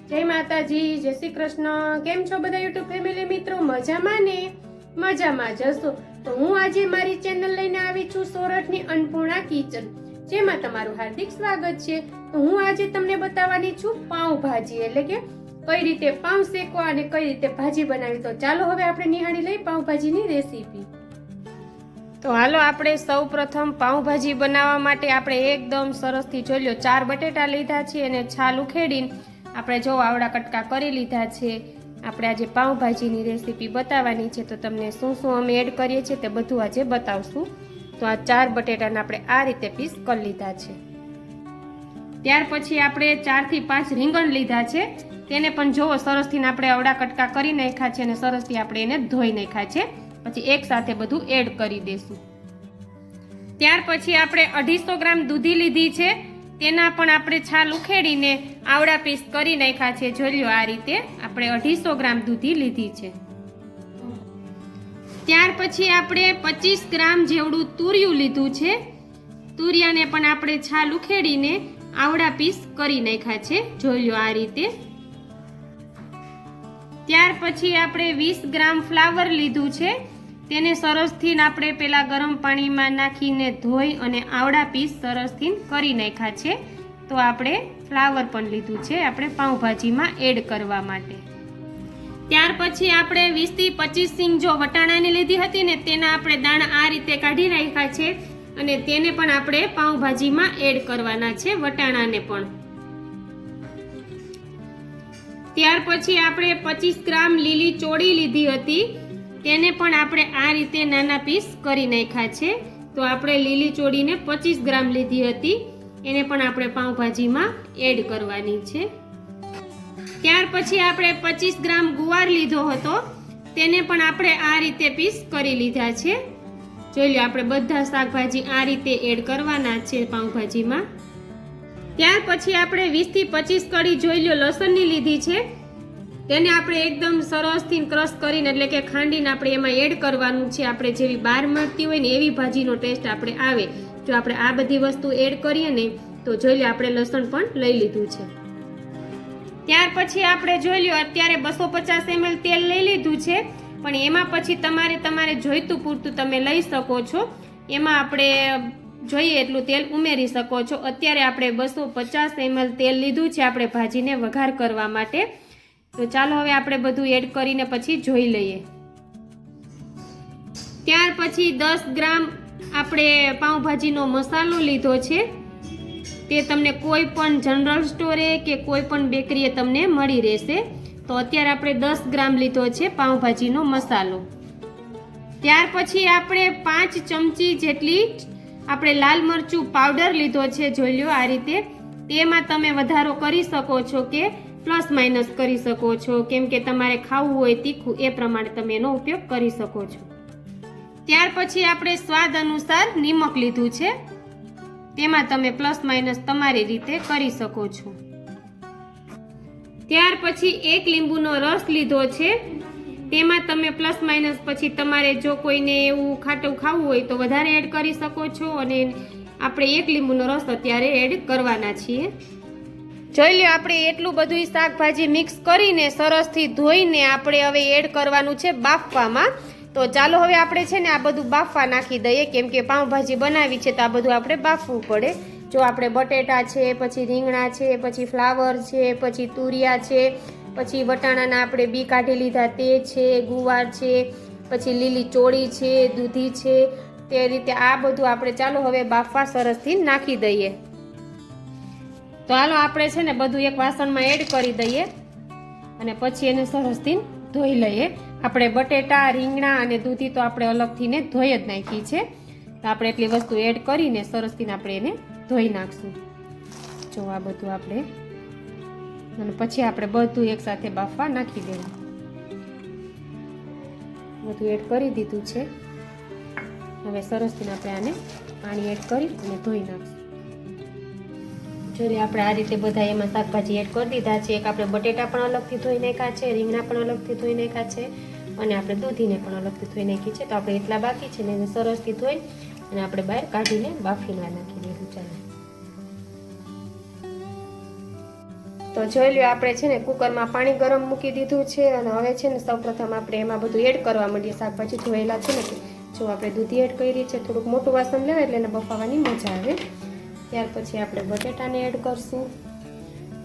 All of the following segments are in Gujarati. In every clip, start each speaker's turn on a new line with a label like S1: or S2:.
S1: જય માતાજી, જય શ્રી કૃષ્ણ। કેમ છો બધા યુટ્યુબ ફેમિલી મિત્રો? મજામાં ને? મજામાં જશો તો હું આજે મારી ચેનલ લઈને આવી છું સોરઠની અન્નપૂર્ણા કિચન, જેમાં તમારું હાર્દિક સ્વાગત છે। તો હું આજે તમને બતાવવાની છું પાઉં ભાજી, એટલે કે કઈ રીતે પાઉં શેકવા અને કઈ રીતે ભાજી બનાવી। તો ચાલો હવે આપણે નિહાળી લઈ પાઉં ભાજીની રેસીપી। તો હાલો આપણે સૌ પ્રથમ પાઉંભાજી બનાવવા માટે આપણે એકદમ સરસથી જોઈ લો 4 બટેટા લીધા છે અને છાલ ઉખેડીને આપણે જો આવડા કટકા કરી લીધા છે। આપણે આજે પાઉંભાજીની રેસીપી બતાવવાની છે, તો તમને શું શું અમે એડ કરીએ છીએ તે બધું આજે બતાવશું। તો આ 4 બટેટાને આપણે આ રીતે પીસ કરી લીધા છે। ત્યાર પછી આપણે 4 થી 5 રીંગણ લીધા છે, તેને પણ જોવો સરસથી આપણે આવડા કટકા કરી નાખ્યા છે અને સરસથી આપણે એને ધોઈ નાખ્યા છે। પછી એક સાથે બધું એડ કરી દેશું। ત્યાર પછી આપણે 250 ગ્રામ દૂધી લીધી છે, તેના પણ આપણે છાલ ઉખેડીને આવડા પીસ કરી નાખ્યા છે। જોઈ લો આ રીતે આપણે 250 ગ્રામ દૂધી લીધી છે। ત્યાર પછી આપણે 25 ગ્રામ જેવડું તુરિયું લીધું છે, તુરિયાને પણ આપણે છાલ ઉખેડીને આવડા પીસ કરી નાખ્યા છે। જોઈ લો આ રીતે। ત્યાર પછી આપણે 20 ગ્રામ ફ્લાવર લીધું છે, તેને સરસથી આપણે પેલા ગરમ પાણીમાં નાખીને ધોઈ અને આવડા પીસ સરસથી કરી નાખ્યા છે। તો આપણે ફ્લાવર પણ લીધું છે આપણે પાઉંભાજીમાં એડ કરવા માટે। ત્યાર પછી આપણે 20 થી 25 સિંગ જો વટાણાની લીધી હતી ને, તેના આપણે દાણા આ રીતે કાઢી નાખ્યા છે અને તેને પણ આપણે પાઉંભાજીમાં એડ કરવાના છે, વટાણાને પણ। ત્યાર પછી આપણે 25 ગ્રામ લીલી ચોળી લીધી હતી, તેને પણ આપણે આ રીતે નાના પીસ કરી નાખ્યા છે। તો આપણે લીલી ચોળીને 25 ગ્રામ લીધી હતી, એને પણ આપણે પાઉંભાજીમાં એડ કરવાની છે। ત્યાર પછી આપણે 25 ગ્રામ ગુવાર લીધો હતો, તેને પણ આપણે આ રીતે પીસ કરી લીધા છે। જોઈ લો આપણે બધા શાકભાજી આ રીતે એડ કરવાના છે પાઉંભાજીમાં। ત્યાર પછી આપણે 20 થી 25 કળી જોઈ લો લસણની લીધી છે, તેને આપણે એકદમ સરસથી ક્રશ કરીને એટલે કે ખાંડીને આપણે એમાં એડ કરવાનું છે। આપણે જેવી બહાર મળતી હોય ને એવી ભાજીનો ટેસ્ટ આપણે આવે જો આપણે આ બધી વસ્તુ એડ કરીએ ને। તો જોઈ લો આપણે લસણ પણ લઈ લીધું છે। ત્યાર પછી આપણે જોઈ લો અત્યારે 250 ml તેલ લઈ લીધું છે, પણ એમાં પછી તમારે જોઈતું પૂરતું તમે લઈ શકો છો, એમાં આપણે જોઈએ એટલું તેલ ઉમેરી શકો છો। અત્યારે આપણે 250 ml તેલ લીધું છે આપણે ભાજીને વઘાર કરવા માટે। તો ચાલો હવે આપણે બધું એડ કરીને પછી જોઈ લઈએ। ત્યાર પછી 10 ગ્રામ આપણે પાઉંભાજીનો મસાલો લીધો છે, તે તમને કોઈ પણ જનરલ સ્ટોરે કે કોઈ પણ બેકરીએ તમને મળી રહેશે। તો અત્યારે આપણે 10 ગ્રામ લીધો છે પાઉંભાજીનો મસાલો। ત્યાર પછી આપણે 5 ચમચી જેટલી આપણે લાલ મરચું પાવડર લીધો છે, જોઈ લો આ રીતે। તેમાં તમે વધારો કરી શકો છો કે પ્લસ માઇનસ કરી શકો છો, કેમ કે તમારે ખાવું હોય તીખું એ પ્રમાણે તમે એનો ઉપયોગ કરી શકો છો। ત્યાર પછી આપણે સ્વાદ અનુસાર નિમક લીધું છે, તેમાં તમે પ્લસ માઇનસ તમારી રીતે કરી શકો છો। ત્યાર પછી 1 લીંબુનો રસ લીધો છે, તેમાં તમે પ્લસ માઇનસ પછી તમારે જો કોઈને એવું ખાટું ખાવું હોય તો વધારે એડ કરી શકો છો, અને આપણે 1 લીંબુનો રસ અત્યારે એડ કરવાના છીએ। જોઈ લો આપણે એટલું બધું શાકભાજી મિક્સ કરીને સરસથી ધોઈને આપણે હવે એડ કરવાનું છે બાફવામાં। તો ચાલો હવે આપણે છે ને આ બધું બાફવા નાખી દઈએ, કેમ કે પાઉંભાજી બનાવી છે તો આ બધું આપણે બાફવું પડે। જો આપણે બટેટા છે, પછી રીંગણા છે, પછી ફ્લાવર છે, પછી તુરિયા છે, પછી વટાણાના આપણે બી કાઢી લીધા તે છે, ગુવાર છે, પછી લીલી ચોળી છે, દૂધી છે, તે રીતે આ બધું આપણે ચાલો હવે બાફવા સરસથી નાખી દઈએ। તો હાલો આપણે છે ને બધું એક વાસણમાં એડ કરી દઈએ અને પછી એને સરસથી ધોઈ લઈએ। આપણે બટેટા, રીંગણા અને દૂધી તો આપણે અલગથી ને ધોઈ જ નાખી છે, તો આપણે એટલી વસ્તુ એડ કરીને સરસથી આપણે એને ધોઈ નાખશું। જો આ બધું આપણે અને પછી આપણે બધું એકસાથે બાફવા નાખી દેવું। બધું એડ કરી દીધું છે, હવે સરસથી આપણે આને પાણી એડ કરી અને ધોઈ નાખશું। જોઈએ આપણે આ રીતે બધા એમાં શાકભાજી એડ કરી દીધા છે, એક આપણે બટેટા પણ અલગથી ધોઈ નાખ્યા છે, રીંગણા પણ અલગથી ધોઈ નાખ્યા છે, અને આપણે દૂધીને પણ અલગથી ધોઈ નાખી છે। તો આપણે એટલા બાકી છે ને એને સરસથી ધોઈ અને આપણે બહાર કાઢીને બાફીને નાખી દઈશું। ચાલો તો જોઈ લો આપણે છે ને કુકરમાં પાણી ગરમ મૂકી દીધું છે અને હવે છે ને સૌપ્રથમ આપણે એમાં બધું એડ કરવા માંડીએ. શાકભાજી ધોયેલા છે ને જો આપણે દૂધી એડ કરી છે, થોડુંક મોટું વાસણ લેવાય એટલે એને બફાવાની મજા આવે. ત્યાર પછી આપણે બટેટાને એડ કરશું.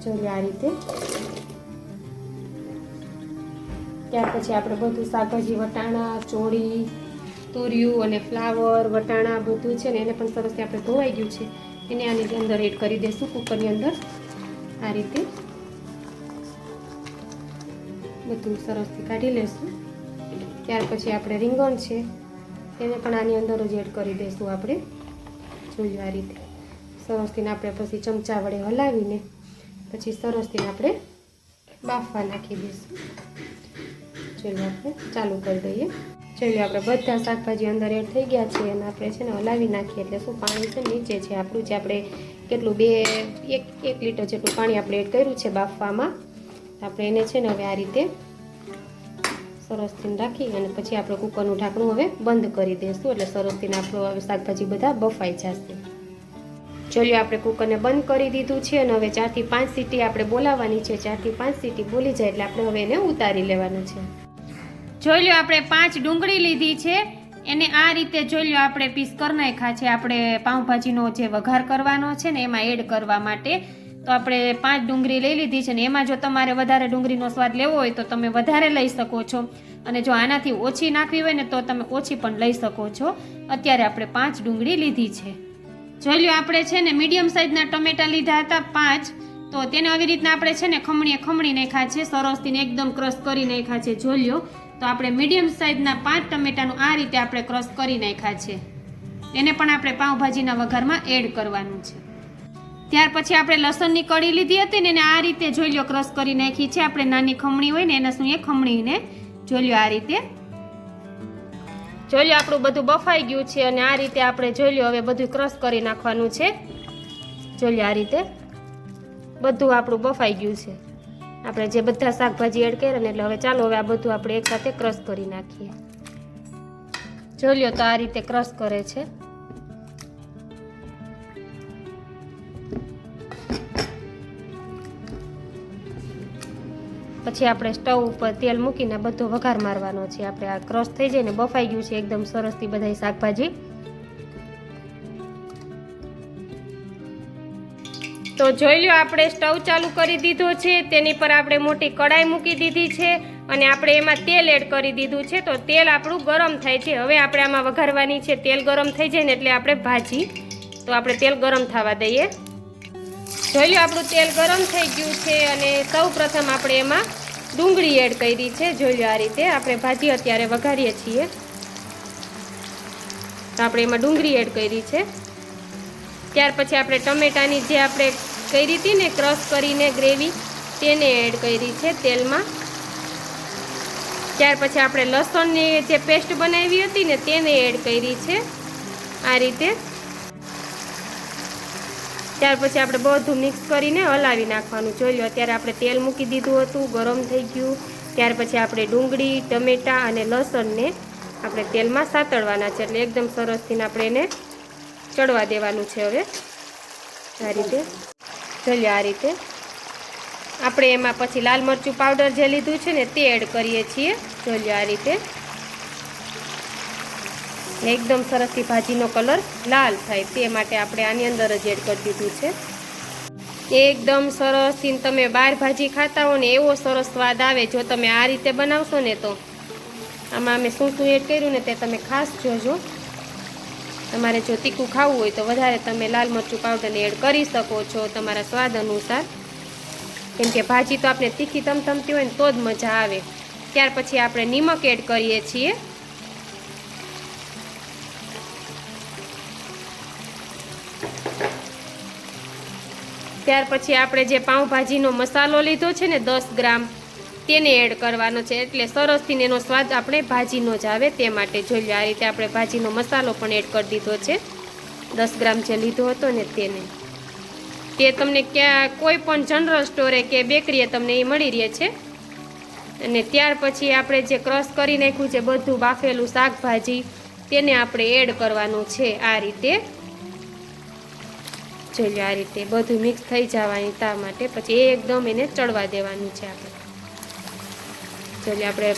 S1: જોઈ લો આ રીતે. ત્યાર પછી આપણે બધું શાકભાજી વટાણા, ચોળી, તુરિયું અને ફ્લાવર, વટાણા બધું છે ને એને પણ સરસથી આપણે ધોવાઈ ગયું છે એને આની અંદર એડ કરી દઈશું કુકરની અંદર. આ રીતે બધું સરસથી કાઢી લેશું. ત્યાર પછી આપણે રીંગણ છે એને પણ આની અંદર જ એડ કરી દઈશું આપણે. જોયું આ રીતે સરસથી આપણે પછી ચમચા વડે હલાવીને પછી સરસથી આપણે બાફવા નાખી દઈશું. ચાલો આપણે ચાલુ કરી દઈએ. ચાલો આપણે બધા શાકભાજી અંદર એડ થઈ ગયા છે અને આપણે છે ને હલાવી નાખીએ એટલે શું પાણી છે નીચે છે આપણું જે આપણે કેટલું 1 લીટર જેટલું પાણી આપણે એડ કર્યું છે બાફવામાં. આપણે એને છે ને હવે આ રીતે સરસથી રાખી અને પછી આપણે કુકરનું ઢાંકણું હવે બંધ કરી દઈશું એટલે સરસથી આપણું હવે શાકભાજી બધા બફાઈ જશે. ચાલો આપણે કુકરને બંધ કરી દીધું છે અને હવે 4 થી 5 સીટી આપણે બોલાવવાની છે. 4 થી 5 સીટી બોલી જાય એટલે આપણે હવે એને ઉતારી લેવાનું છે. જોઈ લો આપણે 5 ડુંગળી લીધી છે એને આ રીતે જોઈ લો આપણે પીસ કરી નાખ્યા છે. આપણે પાઉંભાજીનો જે વઘાર કરવાનો છે ને એમાં એડ કરવા માટે તો આપણે 5 ડુંગળી લઈ લીધી છે ને એમાં જો તમારે વધારે ડુંગળીનો સ્વાદ લેવો હોય તો તમે વધારે લઈ શકો છો અને જો આનાથી ઓછી નાખવી હોય ને તો તમે ઓછી પણ લઈ શકો છો. અત્યારે આપણે 5 ડુંગળી લીધી છે. જોઈ લો આપણે છે ને મીડિયમ સાઇઝના ટમેટા લીધા હતા 5 તો તેને આવી રીતના આપણે છે ને ખમણી નાખ્યા છે સરસથી એકદમ ક્રશ કરી નાખ્યા છે. જોઈ લો તો આપણે મીડિયમ સાઇઝના 5 ટમેટાનું આ રીતે આપણે ક્રશ કરી નાખ્યા છે. એને પણ આપણે પાઉંભાજીના વઘારમાં એડ કરવાનું છે. ત્યાર પછી આપણે લસણની કળી લીધી હતી ને એને આ રીતે જોઈ લો ક્રશ કરી નાખી છે. આપણે નાની ખમણી હોય ને એના શું એ ખમણીને જોઈ લો આ રીતે. જોઈ લો આપણું બધું બફાઈ ગયું છે અને આ રીતે આપણે જોઈ લો હવે બધું ક્રશ કરી નાખવાનું છે. જોઈ લો આ રીતે બધું આપણું બફાઈ ગયું છે. આપણે જે બધા શાકભાજી એડ કર્યા ને એટલે હવે ચાલો હવે આ બધું આપણે એકસાથે ક્રશ કરી નાખીએ. જોઈ લો તો આ રીતે ક્રશ કરે છે. પછી આપણે સ્ટવ ઉપર તેલ મૂકીને બધો વઘાર મારવાનો છે. આપણે આ ક્રશ થઈ જાય ને બફાઈ ગયું છે એકદમ સરસથી બધા શાકભાજી. તો જોઈ લો આપણે સ્ટવ ચાલુ કરી દીધો છે. તેની પર આપણે મોટી કડાઈ મૂકી દીધી છે અને આપણે એમાં તેલ એડ કરી દીધું છે. તો તેલ આપણું ગરમ થાય છે. હવે આપણે આમાં વઘારવાની છે. તેલ ગરમ થઈ જાય ને એટલે આપણે ભાજી તો આપણે તેલ ગરમ થવા દઈએ. જોઈ લો આપણું તેલ ગરમ થઈ ગયું છે અને સૌ પ્રથમ આપણે એમાં ડુંગળી એડ કરી છે. જોઈ લો આ રીતે આપણે ભાજી અત્યારે વઘારીએ છીએ તો આપણે એમાં ડુંગળી એડ કરી છે. ત્યાર પછી આપણે ટમેટાની જે આપણે કરી હતી ને ક્રશ કરીને ગ્રેવી તેને એડ કરી છે તેલમાં. ત્યાર પછી આપણે લસણની જે પેસ્ટ બનાવી હતી ને તેને એડ કરી છે આ રીતે. ત્યાર પછી આપણે બધું મિક્સ કરીને હલાવી નાખવાનું. જોઈ લો અત્યારે આપણે તેલ મૂકી દીધું હતું, ગરમ થઈ ગયું. ત્યાર પછી આપણે ડુંગળી, ટમેટાં અને લસણને આપણે તેલમાં સાતળવાના છે એટલે એકદમ સરસથી આપણે એને ચડવા દેવાનું છે. હવે આ રીતે જોઈ લો આ રીતે આપણે એમાં પછી લાલ મરચું પાવડર જે લીધું છે ને તે એડ કરીએ છીએ. જોઈ લો આ રીતે એકદમ સરસથી ભાજીનો કલર લાલ થાય તે માટે આપણે આની અંદર જ એડ કરી દીધું છે. એકદમ સરસથી તમે બહાર ભાજી ખાતા હો ને એવો સરસ સ્વાદ આવે જો તમે આ રીતે બનાવશો ને. તો આમાં અમે શું શું એડ કર્યું ને તે તમે ખાસ જોજો. તમારે જો તીખું ખાવું હોય તો વધારે તમે લાલ મરચું પાવડરને એડ કરી શકો છો તમારા સ્વાદ અનુસાર, કેમ કે ભાજી તો આપણે તીખી તમતમતી હોય ને તો જ મજા આવે. ત્યાર પછી આપણે નિમક એડ કરીએ છીએ. ત્યાર પછી આપણે જે પાઉંભાજીનો મસાલો લીધો છે ને 10 ગ્રામ તેને એડ કરવાનો છે એટલે સરસથી એનો સ્વાદ આપણે ભાજીનો જ આવે તે માટે. જોઈ લો આ રીતે આપણે ભાજીનો મસાલો પણ એડ કરી દીધો છે. 10 ગ્રામ જે લીધો હતો ને તેને તે તમને ક્યાં કોઈ પણ જનરલ સ્ટોરે કે બેકરીએ તમને એ મળી રહે છે. અને ત્યાર પછી આપણે જે ક્રશ કરી નાખ્યું છે બધું બાફેલું શાકભાજી તેને આપણે એડ કરવાનું છે આ રીતે. જોઈ લો આ રીતે બધું મિક્સ થઈ જવાની તા માટે પછી એકદમ એને ચડવા દેવાનું છે આપણે. જોઈ લો આપણે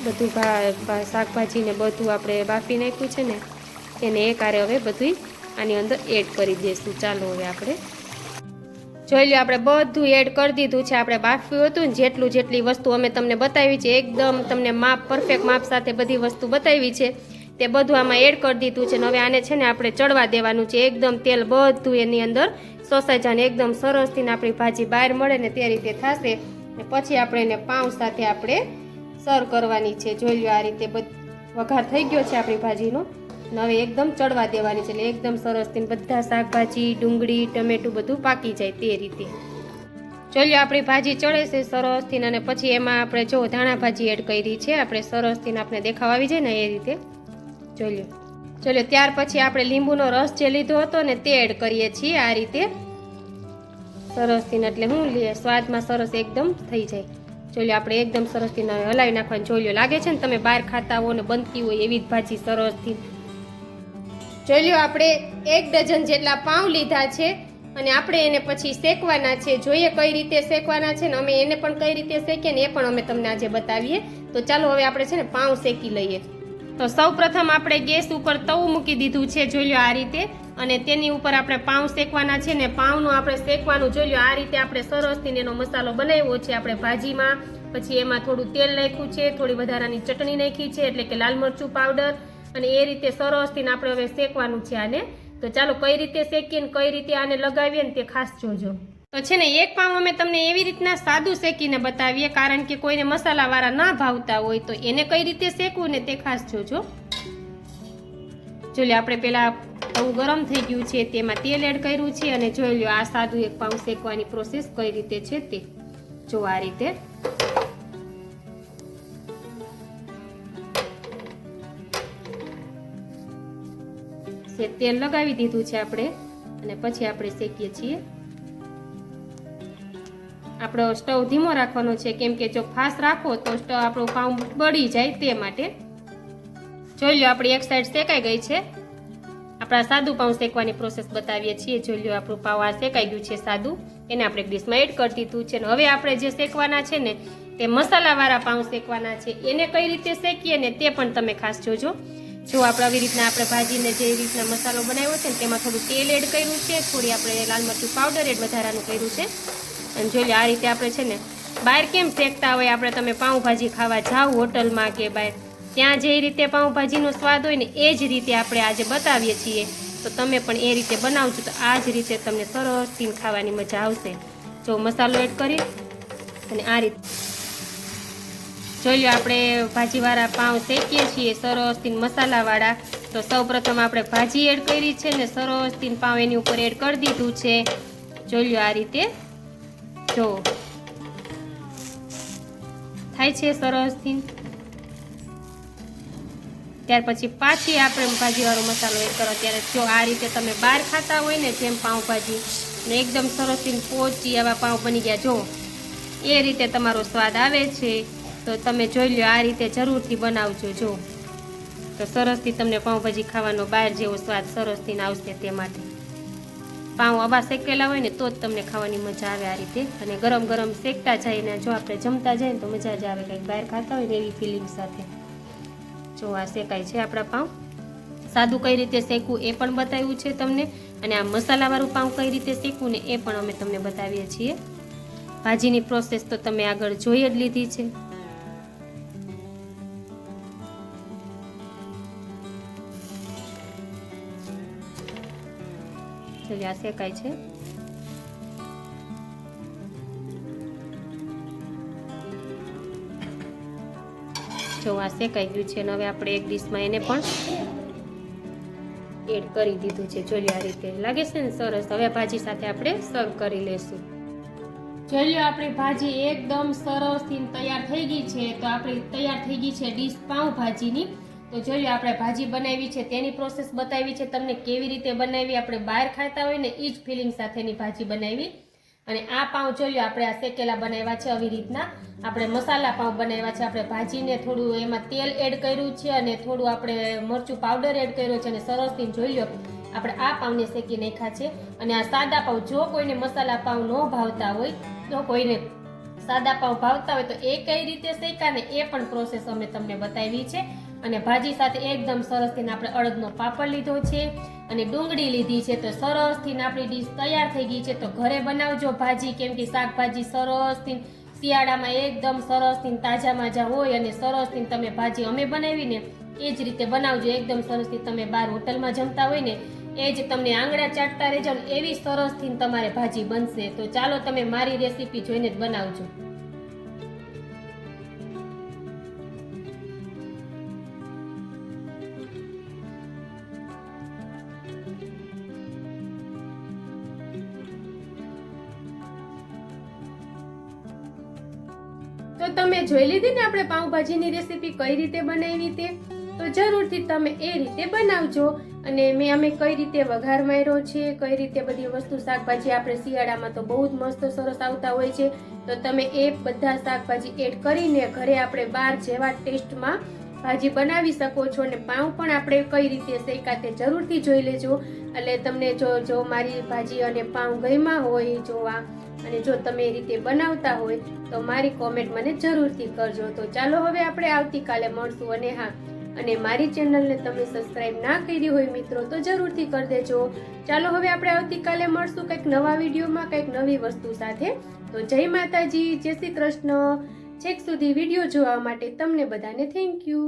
S1: બધું શાકભાજી ને બધું આપણે બાફી નાખ્યું છે ને એને એક આરે હવે બધું આની અંદર એડ કરી દઈશું. ચાલો હવે આપણે જોઈ લો આપણે બધું એડ કરી દીધું છે. આપણે બાફ્યું હતું ને જેટલી વસ્તુ અમે તમને બતાવી છે એકદમ તમને માપ પરફેક્ટ માપ સાથે બધી વસ્તુ બતાવી છે તે બધું આમાં એડ કરી દીધું છે. હવે આને છે ને આપણે ચડવા દેવાનું છે. એકદમ તેલ બધું એની અંદર સોસાઈ જાય ને એકદમ સરસથી આપણી ભાજી બહાર મળે ને તે રીતે થશે ને પછી આપણે એને પાઉં સાથે આપણે સર્વ કરવાની છે. જોઈ લો આ રીતે વઘાર થઈ ગયો છે આપણી ભાજીનો. હવે એકદમ ચડવા દેવાની છે એટલે એકદમ સરસથી બધા શાકભાજી ડુંગળી ટમેટું બધું પાકી જાય તે રીતે. જોઈ લો આપણી ભાજી ચડે છે સરસથી અને પછી એમાં આપણે જો ધાણા ભાજી એડ કરી છે આપણે સરસથી આપણે દેખાવ આવી જાય ને એ રીતે. જોઈ લો ત્યાર પછી આપણે લીંબુનો રસ જે લીધો હતો ને તે એડ કરીએ છીએ આ રીતે સરસથી એટલે સ્વાદમાં સરસ એકદમ થઈ જાય. જોઈ લો આપણે એકદમ સરસથી હલાવી નાખવાની. જોઈ લો લાગે છે ને તમે બહાર ખાતા હો ને બનતી હોય એવી જ ભાજી સરસથી. જોઈ લો આપણે 1 ડઝન જેટલા પાઉં લીધા છે અને આપણે એને પછી શેકવાના છે. જોઈએ કઈ રીતે શેકવાના છે ને અમે એને પણ કઈ રીતે શેકીએ ને એ પણ અમે તમને આજે બતાવીએ. તો ચાલો હવે આપણે છે ને પાઉં શેકી લઈએ. તો સૌ પ્રથમ આપણે ગેસ ઉપર તવું મૂકી દીધું છે. જોઈ લો આ રીતે અને તેની ઉપર આપણે પાઉં શેકવાના છે ને પાઉંનું આપણે શેકવાનું. જોઈ લો આ રીતે આપણે સરસથી એનો મસાલો બનાવ્યો છે આપણે ભાજીમાં. પછી એમાં થોડું તેલ નાખ્યું છે, થોડી વધારાની ચટણી નાખી છે એટલે કે લાલ મરચું પાવડર અને એ રીતે સરસથી આપણે હવે શેકવાનું છે આને. તો ચાલો કઈ રીતે શેકીએ ને કઈ રીતે આને લગાવીએ ને તે ખાસ જોજો. તો છે ને એક પાઉં અમે તમને એવી રીતના સાદું શેકીને બતાવીએ કારણ કે કોઈને મસાલાવાળા ના ભાવતા હોય તો એને કઈ રીતે શેકવું ને તે ખાસ જોજો. જોઈ લો આપણે પેલા તવું ગરમ થઈ ગયું છે તેમાં તેલ એડ કર્યું છે અને જોઈ લો આ સાદું એક પાઉં શેકવાની પ્રોસેસ કઈ રીતે છે તે જો આ રીતે. તેલ લગાવી દીધું છે આપણે અને પછી આપણે શેકીએ છીએ. આપણો સ્ટવ ધીમો રાખવાનો છે કેમ કે જો ફાસ્ટ રાખો તો સ્ટવ આપણો પાઉં બળી જાય તે માટે. જોઈ લો આપણી એક સાઈડ શેકાઈ ગઈ છે. આપણા સાદું પાઉં શેકવાની પ્રોસેસ બતાવીએ છીએ. જોઈ લો આપણું પાઉં આ શેકાઈ ગયું છે સાદું. એને આપણે ડીશમાં એડ કરી દીધું છે. હવે આપણે જે શેકવાના છે ને તે મસાલાવાળા પાઉં શેકવાના છે. એને કઈ રીતે શેકીએ ને તે પણ તમે ખાસ જોજો. જો આપણે આવી રીતના આપણે ભાજીને જે રીતના મસાલો બનાવ્યો છે ને તેમાં થોડું તેલ એડ કર્યું છે, થોડી આપણે લાલ મરચું પાવડર એડ વધારાનું કર્યું છે. અને જોઈ લો આ રીતે આપણે છે ને બહાર કેમ શેકતા હોય આપણે તમે પાઉંભાજી ખાવા જાઓ હોટલમાં કે બહાર ત્યાં જે રીતે પાઉંભાજીનો સ્વાદ હોય ને એ જ રીતે આપણે આજે બતાવીએ છીએ. તો તમે પણ એ રીતે બનાવજો તો આ જ રીતે તમને સરસથી ખાવાની મજા આવશે. જો મસાલો એડ કરી અને આ રીતે જોઈ લો આપણે ભાજીવાળા પાઉં શેકીએ છીએ સરસથી મસાલાવાળા. તો સૌ પ્રથમ આપણે ભાજી એડ કરી છે ને સરસથી પાઉં એની ઉપર એડ કરી દીધું છે. જોઈ લો આ રીતે જો થાય છે સરસથી. ત્યાર પછી પાછી આપણે ભાજીવાળો મસાલો એડ કરો. ત્યારે જો આ રીતે તમે બહાર ખાતા હોય ને જેમ પાઉંભાજી ને એકદમ સરસથી પોચી આવા પાઉં બની ગયા જો એ રીતે તમારો સ્વાદ આવે છે. તો તમે જોઈ લો આ રીતે જરૂરથી બનાવજો. જો તો સરસથી તમને પાઉંભાજી ખાવાનો બહાર જેવો સ્વાદ સરસથી આવશે. તે માટે પાઉં આવા શેકેલા હોય ને તો જ તમને ખાવાની મજા આવે આ રીતે. અને ગરમ ગરમ શેકતા જાય ને જો આપણે જમતા જાય ને તો મજા જ આવે કંઈક બહાર ખાતા હોય ને એવી ફિલિંગ સાથે. જો આ શેકાય છે આપણા પાઉં. સાદું કઈ રીતે શેકવું એ પણ બતાવ્યું છે તમને અને આ મસાલાવાળું પાઉં કઈ રીતે શેકવું ને એ પણ અમે તમને બતાવીએ છીએ. ભાજીની પ્રોસેસ તો તમે આગળ જોઈ જ લીધી છે. આ શેકાય છે. જો આ શેકાઈ ગયું છે અને હવે આપણે એક ડીશમાં એને પણ એડ કરી દીધું છે. જોઈ લો આ રીતે લાગે છે ને સરસ. હવે ભાજી સાથે આપણે સર્વ કરી લેશું. જોઈ લો આપણી ભાજી એકદમ સરસથી તૈયાર થઈ ગઈ છે. તો આપણી તૈયાર થઈ ગઈ છે ડીશ પાઉંભાજીની. તો જોઈ લો આપણે ભાજી બનાવી છે તેની પ્રોસેસ બતાવી છે તમને કેવી રીતે બનાવી. આપણે બહાર ખાતા હોય ને એ જ ફિલિંગ સાથેની ભાજી બનાવી. અને આ પાઉં જોઈ લો આપણે આ શેકેલા બનાવ્યા છે. આવી રીતના આપણે મસાલા પાઉં બનાવ્યા છે. આપણે ભાજીને થોડું એમાં તેલ એડ કર્યું છે અને થોડું આપણે મરચું પાવડર એડ કર્યો છે અને સરસથી જોઈ લો આપણે આ પાવને શેકી નાખ્યા છે. અને આ સાદા પાવ, જો કોઈને મસાલા પાવ ન ભાવતા હોય તો કોઈને સાદા પાવ ભાવતા હોય તો એ કઈ રીતે શેકાય ને એ પણ પ્રોસેસ અમે તમને બતાવી છે. અને ભાજી સાથે એકદમ સરસથી આપણે અડદનો પાપડ લીધો છે અને ડુંગળી લીધી છે. તો સરસથી આપણી ડીશ તૈયાર થઈ ગઈ છે. તો ઘરે બનાવજો ભાજી, કેમ કે શાકભાજી સરસથી શિયાળામાં એકદમ સરસથી તાજા માજા હોય અને સરસથી તમે ભાજી અમે બનાવીને એ જ રીતે બનાવજો. એકદમ સરસથી તમે બહાર હોટલમાં જમતા હોય ને એ જ તમને આંગળા ચાટતા રહેજો ને એવી સરસથી તમારે ભાજી બનશે. તો ચાલો તમે મારી રેસીપી જોઈને જ બનાવજો. તો તમે જોઈ લીધી ને આપણે પાઉંભાજીની રેસીપી કઈ રીતે બનાવી તે. તો જરૂરથી તમે એ રીતે બનાવજો. અને અમે કઈ રીતે વઘાર માર્યો છે, કઈ રીતે બધી વસ્તુ શાકભાજી આપણે શિયાળામાં તો બહુ જ મસ્ત સરસ આવતા હોય છે. તો તમે એ બધા શાકભાજી એડ કરીને ઘરે આપણે બહાર જેવા ટેસ્ટમાં ભાજી બનાવી શકો છો. અને પાઉં પણ આપણે કઈ રીતે શેકા તે જરૂરથી જોઈ લેજો. એટલે તમને જો મારી ભાજી અને પાઉં ગમ્યા હોય જોવા અને જો તમે એ રીતે બનાવતા હોય તો મારી કોમેન્ટ મને જરૂરથી કરજો. તો ચાલો હવે આપણે આવતીકાલે મળશું. અને હા, અને મારી ચેનલને તમે સબસ્ક્રાઇબ ના કરી હોય મિત્રો તો જરૂરથી કરી દેજો. ચાલો હવે આપણે આવતીકાલે મળશું કંઈક નવા વિડીયોમાં, કંઈક નવી વસ્તુ સાથે. તો જય માતાજી, જય શ્રી કૃષ્ણ. છેક સુધી વિડીયો જોવા માટે તમને બધાને થેન્ક યુ.